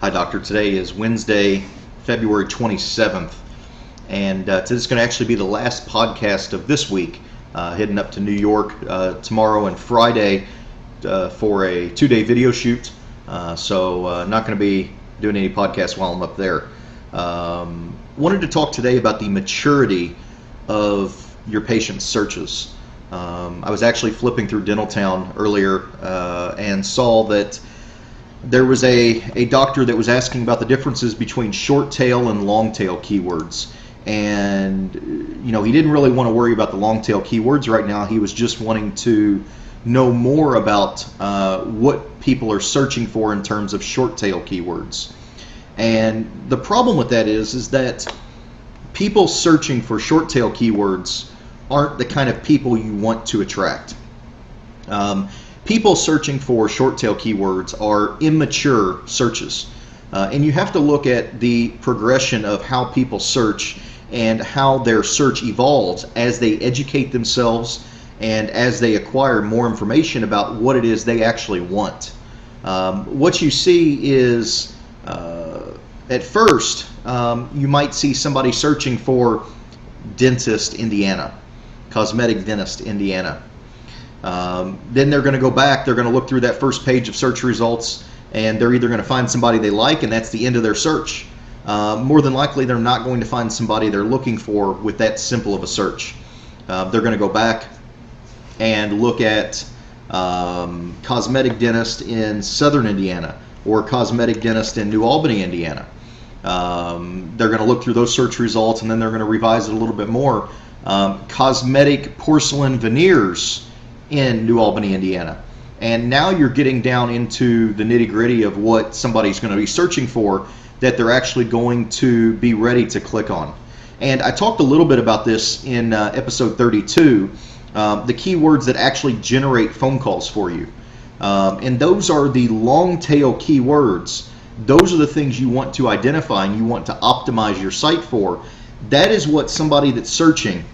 Hi, Doctor. Today is Wednesday, February 27th, and today's going to actually be the last podcast of this week. Heading up to New York tomorrow and Friday for a 2-day video shoot. So not going to be doing any podcasts while I'm up there. Wanted to talk today about the maturity of your patient's searches. I was actually flipping through Dentaltown earlier and saw that there was a doctor that was asking about the differences between short tail and long tail keywords. And he didn't really want to worry about the long tail keywords right now. He was just wanting to know more about what people are searching for in terms of short tail keywords. And the problem with that is that people searching for short tail keywords aren't the kind of people you want to attract. People searching for short tail keywords are immature searches. And you have to look at the progression of how people search and how their search evolves as they educate themselves and as they acquire more information about what it is they actually want. What you see is, at first, you might see somebody searching for dentist Indiana, cosmetic dentist Indiana. Then they're going to go back, they're going to look through that first page of search results, and they're either going to find somebody they like, and that's the end of their search. More than likely, they're not going to find somebody they're looking for with that simple of a search. They're going to go back and look at cosmetic dentist in southern Indiana or cosmetic dentist in New Albany, Indiana. They're going to look through those search results, and then they're going to revise it a little bit more. Cosmetic porcelain veneers in New Albany, Indiana. And now you're getting down into the nitty-gritty of what somebody's going to be searching for that they're actually going to be ready to click on. And I talked a little bit about this in episode 32, the keywords that actually generate phone calls for you. And those are the long tail keywords. Those are the things you want to identify and you want to optimize your site for. That is what somebody that's searching,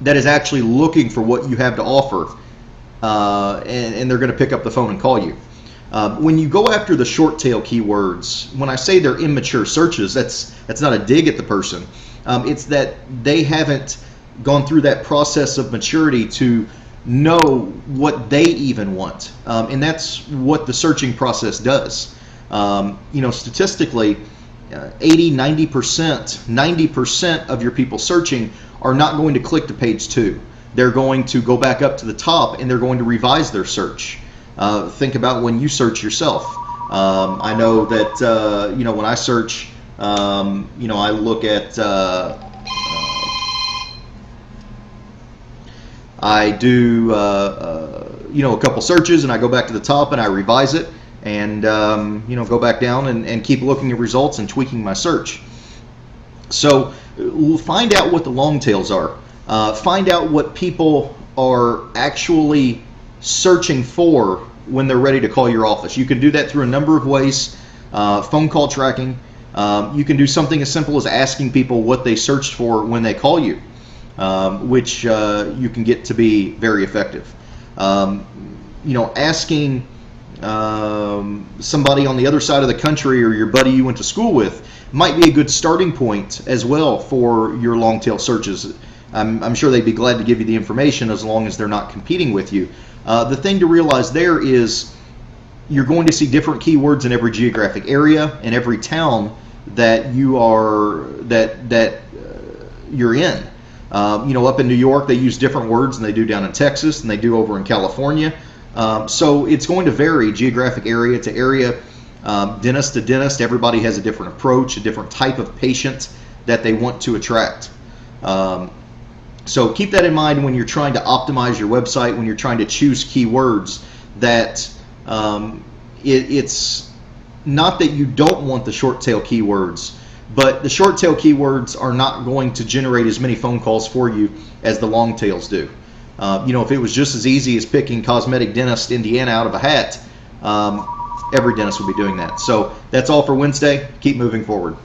that is actually looking for what you have to offer, and they're going to pick up the phone and call you. When you go after the short tail keywords, when I say they're immature searches, that's not a dig at the person. It's that they haven't gone through that process of maturity to know what they even want, and that's what the searching process does. Statistically, 80, 90% of your people searching are not going to click to page 2. They're going to go back up to the top and they're going to revise their search. Think about when you search yourself. I know that when I search, I look at I do a couple searches and I go back to the top and I revise it and go back down and keep looking at results and tweaking my search. So we'll find out what the long tails are. Find out what people are actually searching for when they're ready to call your office. You can do that through a number of ways. Phone call tracking. You can do something as simple as asking people what they searched for when they call you, which you can get to be very effective. Asking somebody on the other side of the country or your buddy you went to school with might be a good starting point as well for your long tail searches. I'm sure they'd be glad to give you the information as long as they're not competing with you. The thing to realize there is you're going to see different keywords in every geographic area and every town that you're in. Up in New York they use different words than they do down in Texas and they do over in California. So it's going to vary geographic area to area, dentist to dentist. Everybody has a different approach, a different type of patient that they want to attract. So keep that in mind when you're trying to optimize your website, when you're trying to choose keywords, that it's not that you don't want the short tail keywords, but the short tail keywords are not going to generate as many phone calls for you as the long tails do. If it was just as easy as picking cosmetic dentist Indiana out of a hat, every dentist would be doing that. So that's all for Wednesday. Keep moving forward.